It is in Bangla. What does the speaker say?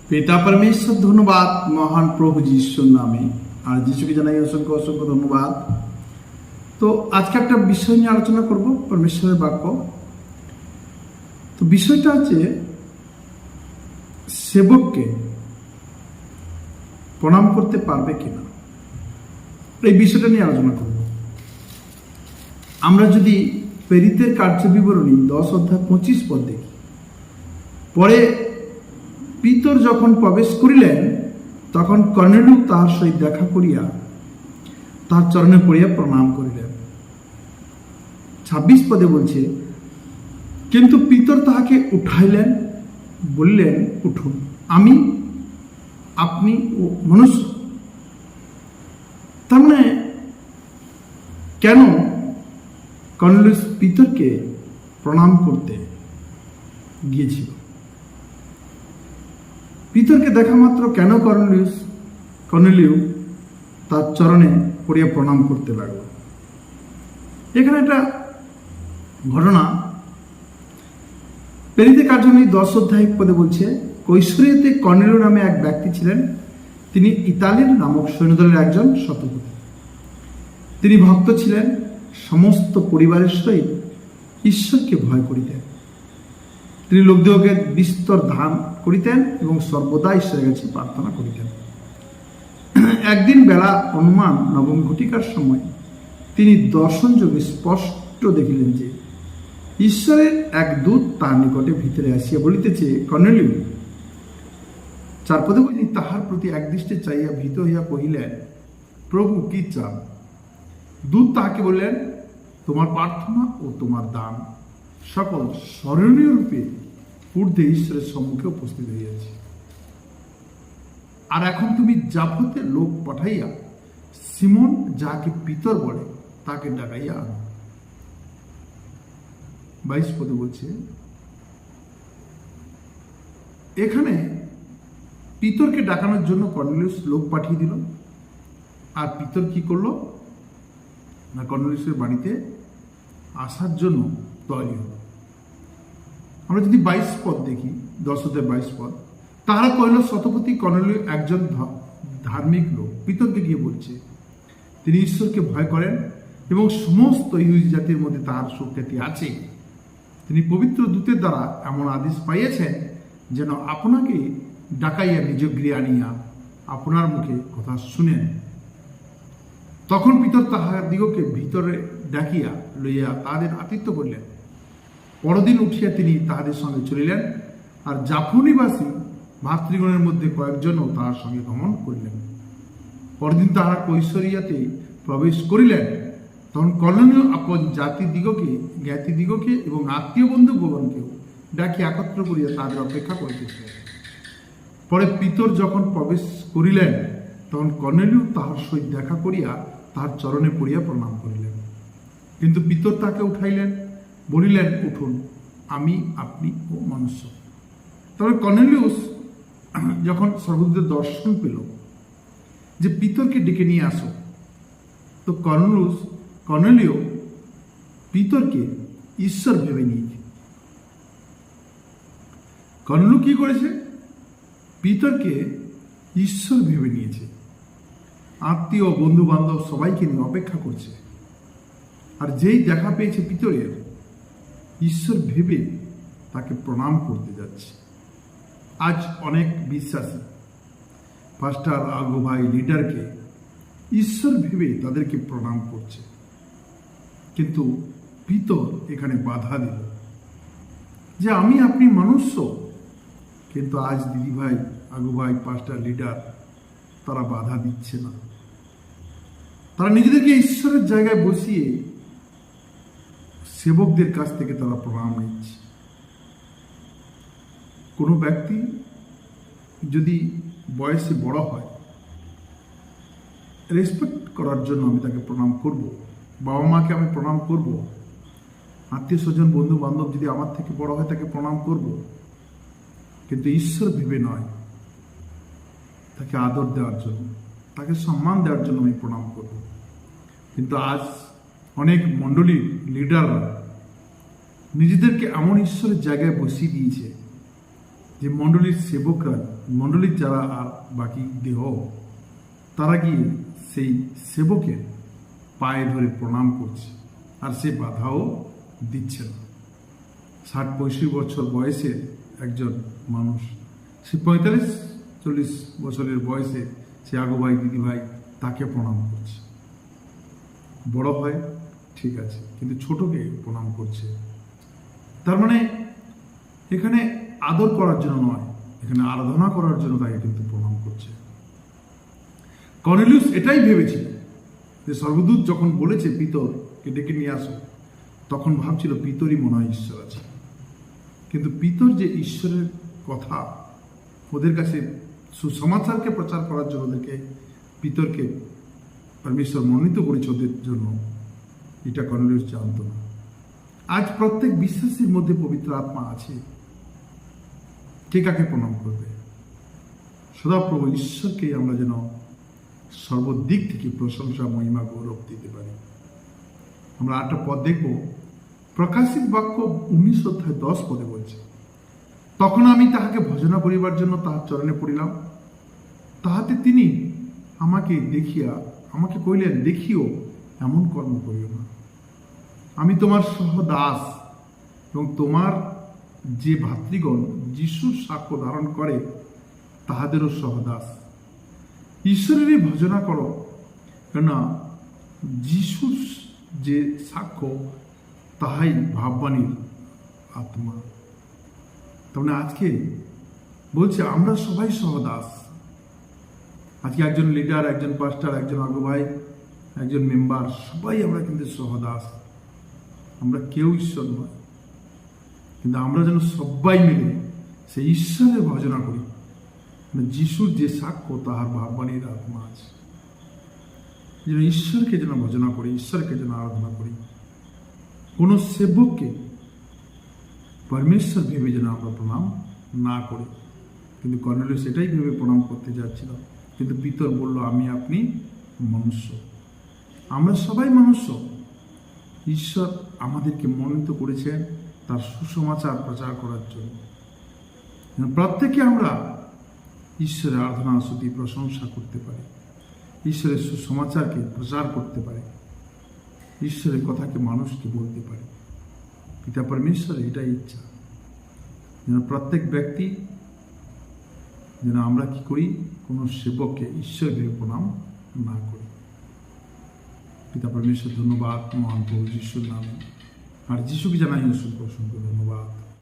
পিতা परमेश्वर ধন্যবাদ মহান প্রভু যিশুর নামে। আর যিশুকে জানাই অসংখ্য অসংখ্য ধন্যবাদ। তো আজকে একটা বিষয় নিয়ে আলোচনা করব, পরমেশ্বরের বাক্য। তো বিষয়টা হচ্ছে সেবককে প্রণাম করতে পারবে কিনা, এই বিষয়টা নিয়ে আলোচনা করব। আমরা যদি প্রেরিতের কার্য বিবরণী 10 অধ্যায় 25 পদ দেখি, পরে পিতর যখন প্রবেশ করিলেন তখন কর্নেলিয় তাহার সহিত দেখা করিয়া তাহার চরণে পড়িয়া প্রণাম করিলেন। 26 পদে বলছে, কিন্তু পিতর তাহাকে উঠাইলেন, বললেন, উঠুন, আমি আপনি ও মনুষ্য। তার মানে কেন কর্নেলিয়াস পিতরকে প্রণাম করতে গিয়েছিল? পিতরকে দেখা মাত্র কেন কর্নেলিয় তার চরণে পড়িয়া প্রণাম করতে লাগলো? এখানে একটা ঘটনা প্রেরিতের কার্যবিবরণী 10 অধ্যায় 1 পদে বলছে, কৈশোরিয়াতে কর্নেলিয় নামে এক ব্যক্তি ছিলেন। তিনি ইতালির নামক সৈন্যদলের একজন শতপতি। তিনি ভক্ত ছিলেন, সমস্ত পরিবারের সহিত ঈশ্বরকে ভয় করিতেন। তিনি লোকদেহকে বিস্তর ধান করিতেন এবং সর্বদা ঈশ্বরের কাছে প্রার্থনা করিতেন। একদিন বেলা অনুমান 9 ঘটিকার সময় তিনি দর্শন যোগে স্পষ্ট দেখিলেন যে ঈশ্বরের এক দূত তার নিকটে ভিতরে আসিয়া বলিতেছে, কর্নেলিয়। 4 পদে বলি, তাহার প্রতি একদৃষ্টে চাইয়া ভীত হইয়া কহিলেন, প্রভু, কি চান? দূত তাহাকে বললেন, তোমার প্রার্থনা ও তোমার দান সকল স্মরণীয় রূপে ঊর্ধ্বে ঈশ্বরের সম্মুখে উপস্থিত হইয়াছে। আর এখন তুমি জাফতে লোক পাঠাইয়া সিমন, যাকে পিতর বলে, তাকে ডাকাইয়া আনো। 22 পদে বলছে, এখানে পিতরকে ডাকানোর জন্য কর্নেলিয়াস লোক পাঠিয়ে দিল। আর পিতর কি করলো না, কর্নেলিয়াসের বাড়িতে আসার জন্য তৈরি হল। আমরা যদি 22 পদ দেখি, 10 অধ্যায় 22 পদ, তাহারা কহিল, শতপতি কর্নেলিয় একজন ধার্মিক লোক। পিতরকে গিয়ে বলছে, তিনি ঈশ্বরকে ভয় করেন এবং সমস্ত ইহুদি জাতির মধ্যে তাহার সুখ্যাতি আছে। তিনি পবিত্র দূতের দ্বারা এমন আদেশ পাইয়াছেন যেন আপনাকে ডাকাইয়া নিজ গৃহে আনিয়া আপনার মুখে কথা শুনেন। তখন পিতর তাহাদিগকে ভিতরে ডাকিয়া লইয়া তাহাদের আতিথ্য করিলেন। পরদিন উঠিয়া তিনি তাহাদের সঙ্গে চলিলেন, আর জাফনিবাসী ভাতৃগণের মধ্যে কয়েকজনও তাহার সঙ্গে গমন করিলেন। পরদিন তাহারা কৈশোরিয়াতে প্রবেশ করিলেন। তখন কর্নেলিয় আপন জ্ঞাতিদিগকে এবং আত্মীয় বন্ধুগণকেও ডাকি একত্র করিয়া তাদের অপেক্ষা করিতেছিলেন। পরে পিতর যখন প্রবেশ করিলেন তখন কর্নেলিয় তাহার সহিত দেখা করিয়া তাহার চরণে পড়িয়া প্রণাম করিলেন। কিন্তু পিতর তাকে উঠাইলেন, বলিলেন, উঠুন, আমি আপনি ও মনুষ্য। তবে কর্নেলিয়াস যখন স্বর্গদূতের দর্শন পেল যে পিতরকে ডেকে নিয়ে আসো, তো কর্নেলিয় পিতরকে ঈশ্বর ভেবে নিয়েছে। কর্নেলিয় কি করেছে? পিতরকে ঈশ্বর ভেবে নিয়েছে। আত্মীয়, বন্ধু বান্ধব সবাইকে নিয়ে অপেক্ষা করছে। আর যেই দেখা পেয়েছে পিতরের, ঈশ্বর ভেবে তাকে প্রণাম করতে যাচ্ছে। আজ অনেক বিশ্বাসী পাস্টার, আগু ভাই, লিডারকে ঈশ্বর ভেবে তাদেরকে প্রণাম করছে। কিন্তু পিতর এখানে বাধা দিল যে আমি আপনি মনুষ্য। কিন্তু আজ দিদি ভাই, আগু ভাই, পাস্টার, লিডার, তারা বাধা দিচ্ছে না। তারা নিজেদেরকে ঈশ্বরের জায়গায় বসিয়ে সেবকদের কাছ থেকে তারা প্রণাম নিচ্ছে। কোনো ব্যক্তি যদি বয়সে বড় হয়, রেসপেক্ট করার জন্য আমি তাকে প্রণাম করব। বাবা মাকে আমি প্রণাম করব। আত্মীয় স্বজন, বন্ধু বান্ধব যদি আমার থেকে বড় হয়, তাকে প্রণাম করব। কিন্তু ঈশ্বর ভেবে নয়, তাকে আদর দেওয়ার জন্য, তাকে সম্মান দেওয়ার জন্য আমি প্রণাম করব। কিন্তু আজ অনেক মণ্ডলীর লিডাররা নিজেদেরকে এমন ঈশ্বরের জায়গায় বসিয়ে দিয়েছে যে মণ্ডলীর সেবকরা, মণ্ডলীর যারা আর বাকি দেহ, তারা গিয়ে সেই সেবকের পায়ে ধরে প্রণাম করছে, আর সে বাধাও দিচ্ছে না। 60-65 বছর বয়সের একজন মানুষ, সে 45-40 বছরের বয়সে সে আগোভাই দিদিভাই তাকে প্রণাম করছে। বড় হয় ঠিক আছে, কিন্তু ছোটকে প্রণাম করছে। তার মানে এখানে আদর করার জন্য নয়, এখানে আরাধনা করার জন্য তাকে কিন্তু প্রণাম করছে। কর্নেলিয়াস এটাই ভেবেছিল যে স্বর্গদূত যখন বলেছে পিতরকে ডেকে নিয়ে আসো, তখন ভাবছিল পিতরই মনে হয় ঈশ্বর আছে। কিন্তু পিতর যে ঈশ্বরের কথা ওদের কাছে সুসমাচারকে প্রচার করার জন্য ওদেরকে পিতরকে পরমেশ্বর মনোনীত করেছে ওদের জন্য, এটা কর্নেলিয়াস জানত না। আজ প্রত্যেক বিশ্বাসীর মধ্যে পবিত্র আত্মা আছে। কে কাকে প্রণাম করবে? সদাপ্রভু ঈশ্বরকে আমরা যেন সর্বদিক থেকে প্রশংসা, মহিমা, গৌরব দিতে পারি। আমরা 8টা পদ দেখব। প্রকাশিত বাক্য 19 অধ্যায় 10 পদে বলছে, তখন আমি তাহাকে ভজনা করিবার জন্য তাহার চরণে পড়িলাম, তাহাতে তিনি আমাকে কইলেন, দেখিও এমন কর্ম করিও না। আমি তোমার সহদাস এবং তোমার যে ভাতৃগণ যিশুর সাক্ষ্য ধারণ করে তাহাদেরও সহদাস। ঈশ্বরেরই ভজনা করো, কেননা যিশুর যে সাক্ষ্য তাহাই ভাববাণীর আত্মা। তাহলে আজকে বলছে আমরা সবাই সহদাস। আজকে একজন লিডার, একজন পাস্টার, একজন আগুভাই, একজন মেম্বার, সবাই আমরা কিন্তু সহদাস। আমরা কেউ ঈশ্বর নয়, কিন্তু আমরা যেন সবাই মিলে সেই ঈশ্বরের ভজনা করি। যিশুর যে সাক্ষ্য তাহার ভাববাণীর আত্মা আছে। যেন ঈশ্বরকে যেন ভজনা করি, ঈশ্বরকে যেন আরাধনা করি। কোন সেবককে পরমেশ্বর ভেবে যেন আমরা প্রণাম না করি। কিন্তু কর্নেলিয়াস এটাই ভেবে প্রণাম করতে যাচ্ছিল, কিন্তু পিতর বলল, আমি আপনি মনুষ্য, আমরা সবাই মনুষ্য। ঈশ্বর আমাদেরকে মনোনীত করেছেন তার সুসমাচার প্রচার করার জন্য। প্রত্যেকে আমরা ঈশ্বরের আরাধনা, স্তুতি, প্রশংসা করতে পারি, ঈশ্বরের সুসমাচারকে প্রচার করতে পারি, ঈশ্বরের কথাকে মানুষকে বলতে পারি। পিতা পরমেশ্বরের এটাই ইচ্ছা, যেন প্রত্যেক ব্যক্তি যেন আমরা কি করি, কোনো সেবককে ঈশ্বরকে প্রণাম না করি। পিতা পরমেশ্বর ধন্যবাদ মহান প্রভু যিশুর নামে, আর যিশুকে জানাই অসংখ্য অসংখ্য ধন্যবাদ।